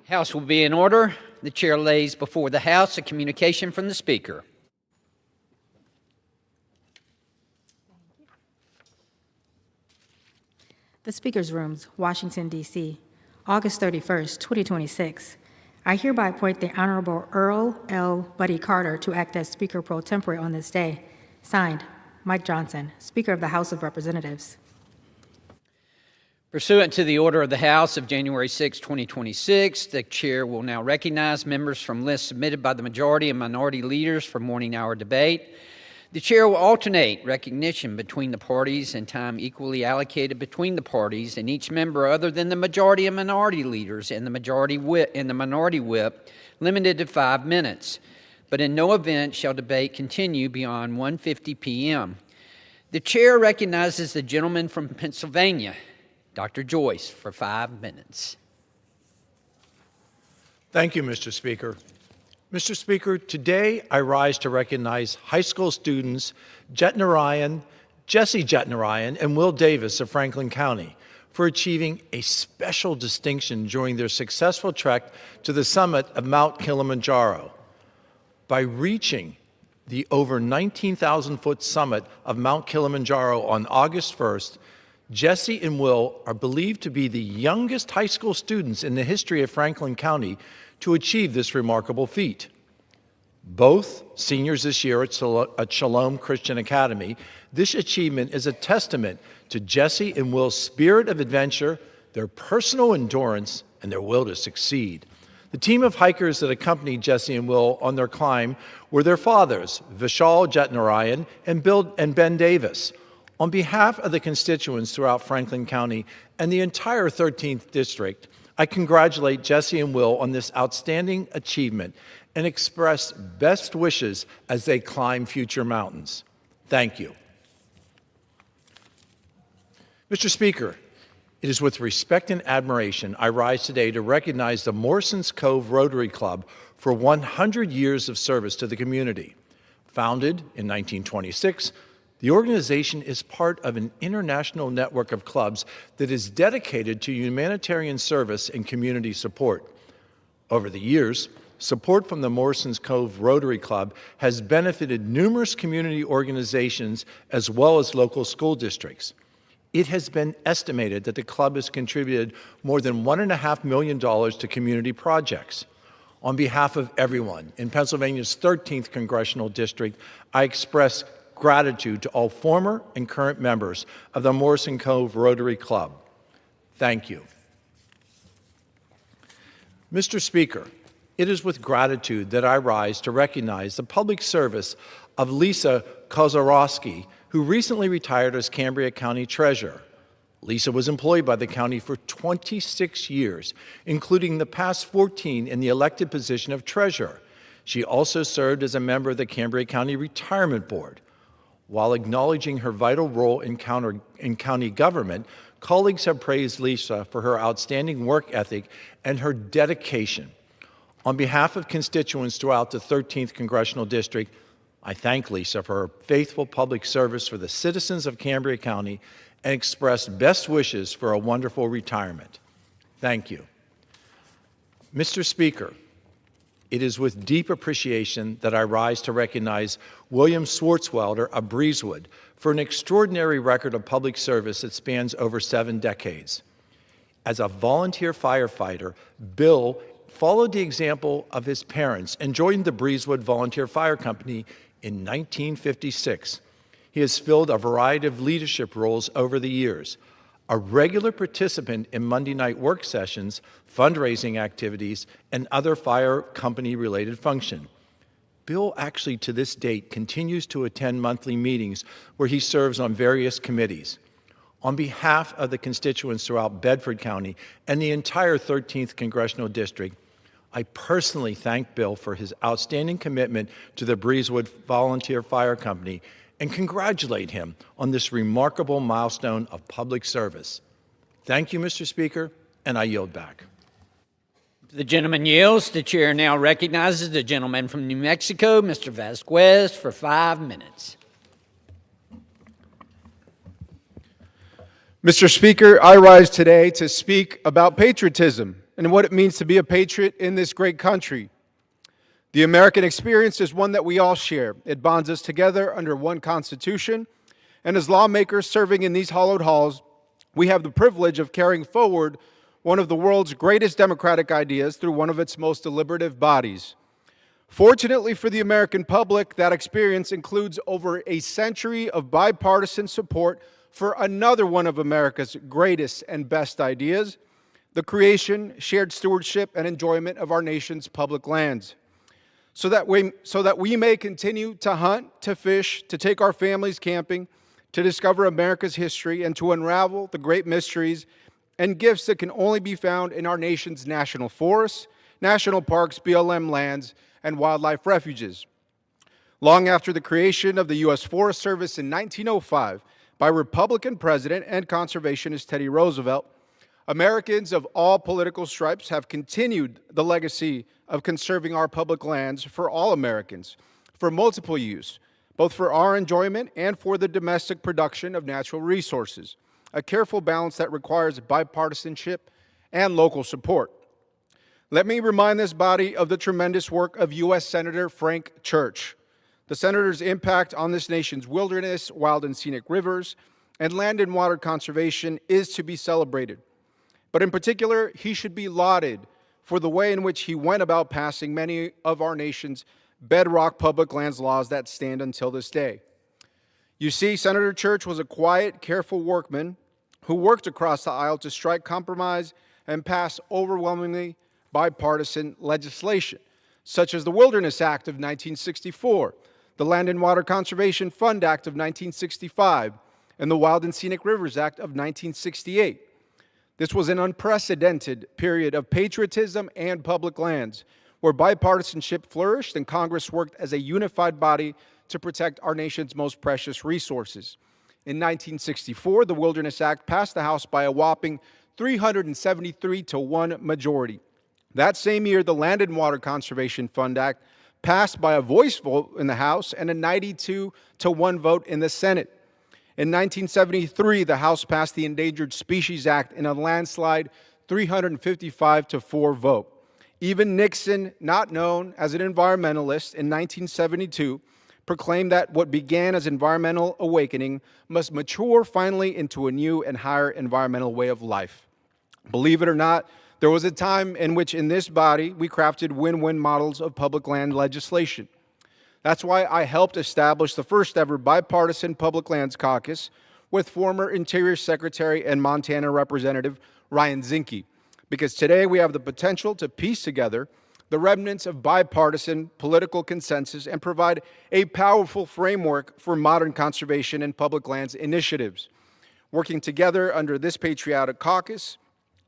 House will be in order. The chair lays before the House a communication from the Speaker. The Speaker's Rooms, Washington, D.C., August 31st, 2026. I hereby appoint the Honorable Earl L. Buddy Carter to act as Speaker pro tempore on this day. Signed, Mike Johnson, Speaker of the House of Representatives. Pursuant to the order of the House of January 6, 2026, the chair will now recognize members from lists submitted by the majority and minority leaders for morning hour debate. The chair will alternate recognition between the parties and time equally allocated between the parties, and each member other than the majority and minority leaders and the minority whip limited to 5 minutes. But in no event shall debate continue beyond 1:50 p.m. The chair recognizes the gentleman from Pennsylvania, Dr. Joyce, for 5 minutes. Thank you, Mr. Speaker. Mr. Speaker, today I rise to recognize high school students Jesse Jetnarayan, and Will Davis of Franklin County for achieving a special distinction during their successful trek to the summit of Mount Kilimanjaro. By reaching the over 19,000-foot summit of Mount Kilimanjaro on August 1st, Jesse and Will are believed to be the youngest high school students in the history of Franklin County to achieve this remarkable feat. Both seniors this year at Shalom Christian Academy, this achievement is a testament to Jesse and Will's spirit of adventure, their personal endurance, and their will to succeed. The team of hikers that accompanied Jesse and Will on their climb were their fathers, Vishal Jetnarayan and Ben Davis. On behalf of the constituents throughout Franklin County and the entire 13th District, I congratulate Jesse and Will on this outstanding achievement and express best wishes as they climb future mountains. Thank you. Mr. Speaker, it is with respect and admiration I rise today to recognize the Morrison's Cove Rotary Club for 100 years of service to the community. Founded in 1926, the organization is part of an international network of clubs that is dedicated to humanitarian service and community support. Over the years, support from the Morrison's Cove Rotary Club has benefited numerous community organizations as well as local school districts. It has been estimated that the club has contributed more than $1.5 million to community projects. On behalf of everyone in Pennsylvania's 13th Congressional District, I express gratitude to all former and current members of the Morrison Cove Rotary Club. Thank you. Mr. Speaker, it is with gratitude that I rise to recognize the public service of Lisa Kozarowski, who recently retired as Cambria County Treasurer. Lisa was employed by the county for 26 years, including the past 14 in the elected position of Treasurer. She also served as a member of the Cambria County Retirement Board. While acknowledging her vital role in county government, colleagues have praised Lisa for her outstanding work ethic and her dedication. On behalf of constituents throughout the 13th Congressional District, I thank Lisa for her faithful public service for the citizens of Cambria County and express best wishes for a wonderful retirement. Thank you. Mr. Speaker, it is with deep appreciation that I rise to recognize William Swartzwelder of Breezewood for an extraordinary record of public service that spans over 7 decades. As a volunteer firefighter, Bill followed the example of his parents and joined the Breezewood Volunteer Fire Company in 1956. He has filled a variety of leadership roles over the years, a regular participant in Monday night work sessions, fundraising activities, and other fire company-related functions. Bill actually, to this date, continues to attend monthly meetings where he serves on various committees. On behalf of the constituents throughout Bedford County and the entire 13th Congressional District, I personally thank Bill for his outstanding commitment to the Breezewood Volunteer Fire Company and congratulate him on this remarkable milestone of public service. Thank you, Mr. Speaker, and I yield back. The gentleman yields. The chair now recognizes the gentleman from New Mexico, Mr. Vasquez, for 5 minutes. Mr. Speaker, I rise today to speak about patriotism and what it means to be a patriot in this great country. The American experience is one that we all share. It bonds us together under one Constitution, and as lawmakers serving in these hallowed halls, we have the privilege of carrying forward one of the world's greatest democratic ideas through one of its most deliberative bodies. Fortunately for the American public, that experience includes over a century of bipartisan support for another one of America's greatest and best ideas, the creation, shared stewardship, and enjoyment of our nation's public lands. So that we may continue to hunt, to fish, to take our families camping, to discover America's history, and to unravel the great mysteries and gifts that can only be found in our nation's national forests, national parks, BLM lands, and wildlife refuges. Long after the creation of the U.S. Forest Service in 1905 by Republican President and conservationist Teddy Roosevelt, Americans of all political stripes have continued the legacy of conserving our public lands for all Americans, for multiple use, both for our enjoyment and for the domestic production of natural resources, a careful balance that requires bipartisanship and local support. Let me remind this body of the tremendous work of U.S. Senator Frank Church. The senator's impact on this nation's wilderness, wild and scenic rivers, and land and water conservation is to be celebrated. But in particular, he should be lauded for the way in which he went about passing many of our nation's bedrock public lands laws that stand until this day. You see, Senator Church was a quiet, careful workman who worked across the aisle to strike compromise and pass overwhelmingly bipartisan legislation, such as the Wilderness Act of 1964, the Land and Water Conservation Fund Act of 1965, and the Wild and Scenic Rivers Act of 1968. This was an unprecedented period of patriotism and public lands, where bipartisanship flourished and Congress worked as a unified body to protect our nation's most precious resources. In 1964, the Wilderness Act passed the House by a whopping 373-1 majority. That same year, the Land and Water Conservation Fund Act passed by a voice vote in the House and a 92-1 vote in the Senate. In 1973, the House passed the Endangered Species Act in a landslide 355-4 vote. Even Nixon, not known as an environmentalist, in 1972, proclaimed that what began as environmental awakening must mature finally into a new and higher environmental way of life. Believe it or not, there was a time in which in this body we crafted win-win models of public land legislation. That's why I helped establish the first ever bipartisan Public Lands Caucus with former Interior Secretary and Montana Representative Ryan Zinke, because today we have the potential to piece together the remnants of bipartisan political consensus and provide a powerful framework for modern conservation and public lands initiatives. Working together under this patriotic caucus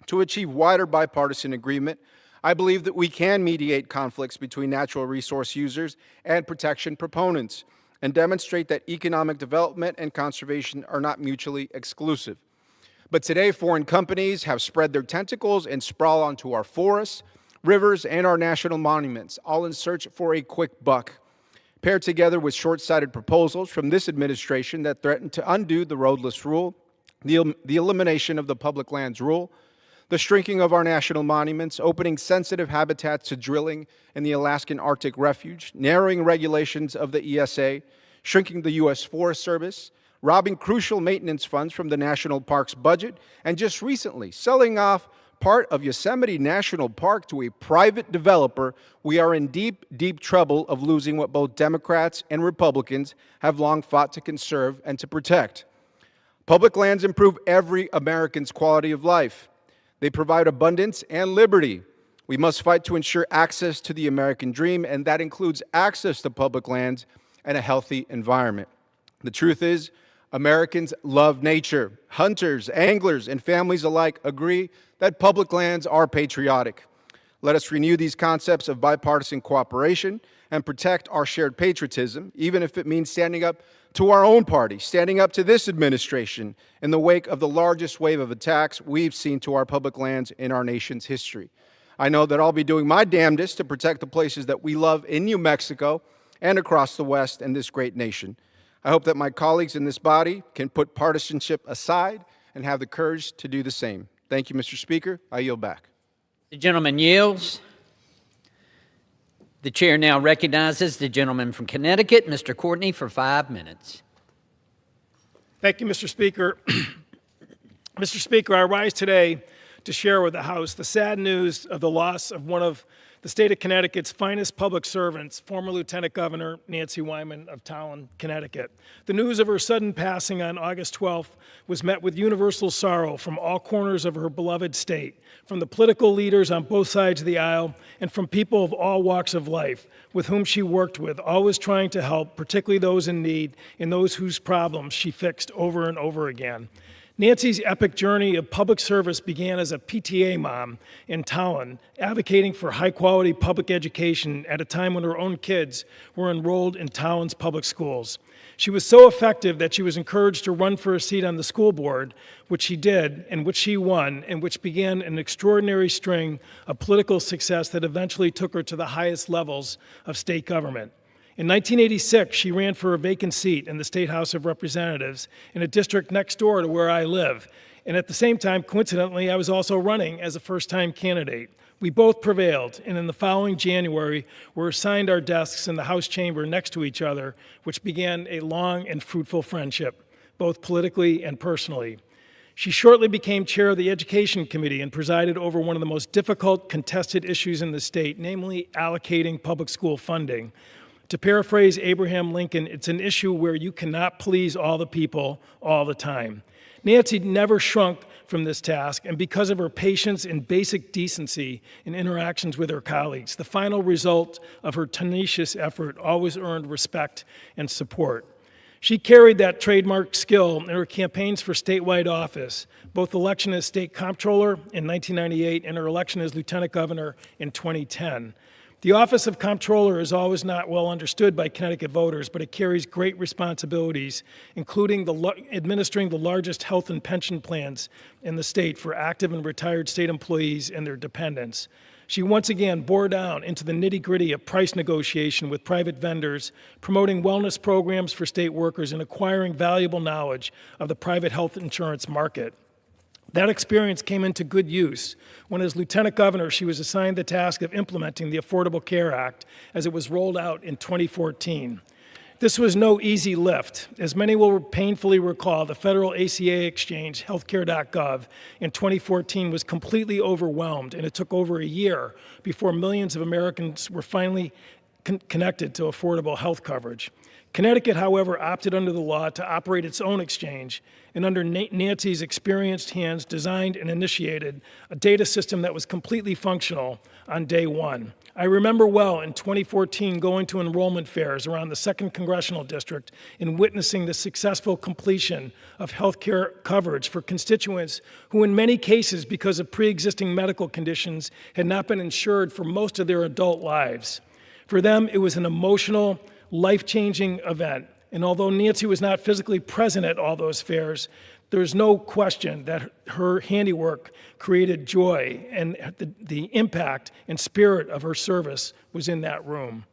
to achieve wider bipartisan agreement, I believe that we can mediate conflicts between natural resource users and protection proponents and demonstrate that economic development and conservation are not mutually exclusive. But today, foreign companies have spread their tentacles and sprawl onto our forests, rivers, and our national monuments, all in search for a quick buck. Paired together with short-sighted proposals from this administration that threaten to undo the roadless rule, the elimination of the public lands rule, the shrinking of our national monuments, opening sensitive habitats to drilling in the Alaskan Arctic Refuge, narrowing regulations of the ESA, shrinking the U.S. Forest Service, robbing crucial maintenance funds from the national parks budget, and just recently selling off part of Yosemite National Park to a private developer, we are in deep, deep trouble of losing what both Democrats and Republicans have long fought to conserve and to protect. Public lands improve every American's quality of life. They provide abundance and liberty. We must fight to ensure access to the American dream, and that includes access to public lands and a healthy environment. The truth is, Americans love nature. Hunters, anglers, and families alike agree that public lands are patriotic. Let us renew these concepts of bipartisan cooperation and protect our shared patriotism, even if it means standing up to our own party, standing up to this administration in the wake of the largest wave of attacks we've seen to our public lands in our nation's history. I know that I'll be doing my damnedest to protect the places that we love in New Mexico and across the West and this great nation. I hope that my colleagues in this body can put partisanship aside and have the courage to do the same. Thank you, Mr. Speaker. I yield back. The gentleman yields. The chair now recognizes the gentleman from Connecticut, Mr. Courtney, for 5 minutes. Thank you, Mr. Speaker. Mr. Speaker, I rise today to share with the House the sad news of the loss of one of the state of Connecticut's finest public servants, former Lieutenant Governor Nancy Wyman of Towin, Connecticut. The news of her sudden passing on August 12th was met with universal sorrow from all corners of her beloved state, from the political leaders on both sides of the aisle, and from people of all walks of life with whom she worked with, always trying to help, particularly those in need and those whose problems she fixed over and over again. Nancy's epic journey of public service began as a PTA mom in Towin, advocating for high-quality public education at a time when her own kids were enrolled in Towin's public schools. She was so effective that she was encouraged to run for a seat on the school board, which she did, and which she won, and which began an extraordinary string of political success that eventually took her to the highest levels of state government. In 1986, she ran for a vacant seat in the State House of Representatives in a district next door to where I live. And at the same time, coincidentally, I was also running as a first-time candidate. We both prevailed, and in the following January, were assigned our desks in the House chamber next to each other, which began a long and fruitful friendship, both politically and personally. She shortly became chair of the Education Committee and presided over one of the most difficult contested issues in the state, namely allocating public school funding. To paraphrase Abraham Lincoln, it's an issue where you cannot please all the people all the time. Nancy never shrunk from this task, and because of her patience and basic decency in interactions with her colleagues, the final result of her tenacious effort always earned respect and support. She carried that trademark skill in her campaigns for statewide office, both election as state comptroller in 1998 and her election as lieutenant governor in 2010. The office of comptroller is always not well understood by Connecticut voters, but it carries great responsibilities, including administering the largest health and pension plans in the state for active and retired state employees and their dependents. She once again bore down into the nitty-gritty of price negotiation with private vendors, promoting wellness programs for state workers, and acquiring valuable knowledge of the private health insurance market. That experience came into good use when, as lieutenant governor, she was assigned the task of implementing the Affordable Care Act as it was rolled out in 2014. This was no easy lift. As many will painfully recall, the federal ACA exchange, healthcare.gov, in 2014 was completely overwhelmed, and it took over a year before millions of Americans were finally connected to affordable health coverage. Connecticut, however, opted under the law to operate its own exchange, and under Nancy's experienced hands, designed and initiated a data system that was completely functional on day one. I remember well in 2014 going to enrollment fairs around the 2nd Congressional District and witnessing the successful completion of health care coverage for constituents who, in many cases, because of pre-existing medical conditions, had not been insured for most of their adult lives. For them, it was an emotional, life-changing event. And although Nancy was not physically present at all those fairs, there's no question that her handiwork created joy, and the impact and spirit of her service was in that room.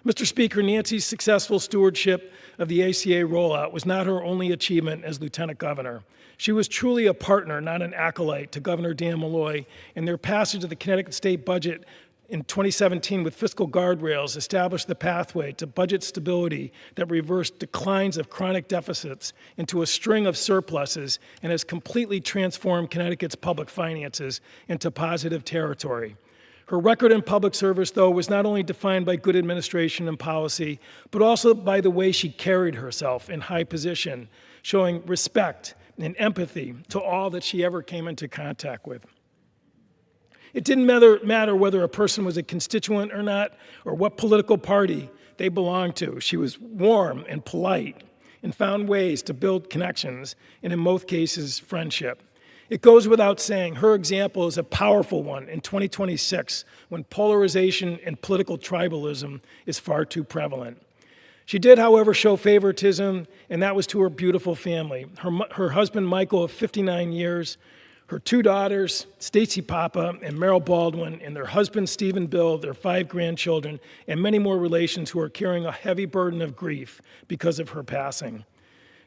Mr. Speaker, Nancy's successful stewardship of the ACA rollout was not her only achievement as lieutenant governor. She was truly a partner, not an acolyte, to Governor Dan Malloy, and their passage of the Connecticut state budget in 2017 with fiscal guardrails established the pathway to budget stability that reversed declines of chronic deficits into a string of surpluses and has completely transformed Connecticut's public finances into positive territory. Her record in public service, though, was not only defined by good administration and policy, but also by the way she carried herself in high position, showing respect and empathy to all that she ever came into contact with. It didn't matter whether a person was a constituent or not, or what political party they belonged to. She was warm and polite and found ways to build connections, and in most cases, friendship. It goes without saying, her example is a powerful one in 2026, when polarization and political tribalism is far too prevalent. She did, however, show favoritism, and that was to her beautiful family. Her husband, Michael, of 59 years, her 2 daughters, Stacy Papa and Merrill Baldwin, and their husband, Stephen Bill, their 5 grandchildren, and many more relations who are carrying a heavy burden of grief because of her passing.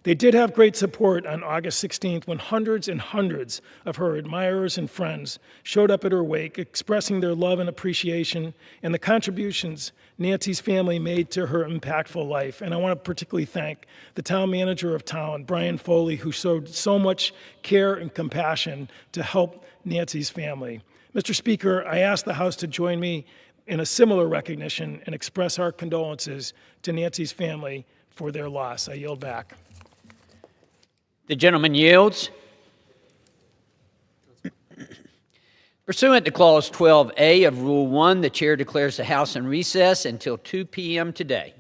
They did have great support on August 16th when hundreds and hundreds of her admirers and friends showed up at her wake, expressing their love and appreciation and the contributions Nancy's family made to her impactful life. And I want to particularly thank the town manager of town, Brian Foley, who showed so much care and compassion to help Nancy's family. Mr. Speaker, I ask the House to join me in a similar recognition and express our condolences to Nancy's family for their loss. I yield back. The gentleman yields. Pursuant to Clause 12A of Rule 1, the chair declares the House in recess until 2 p.m. today.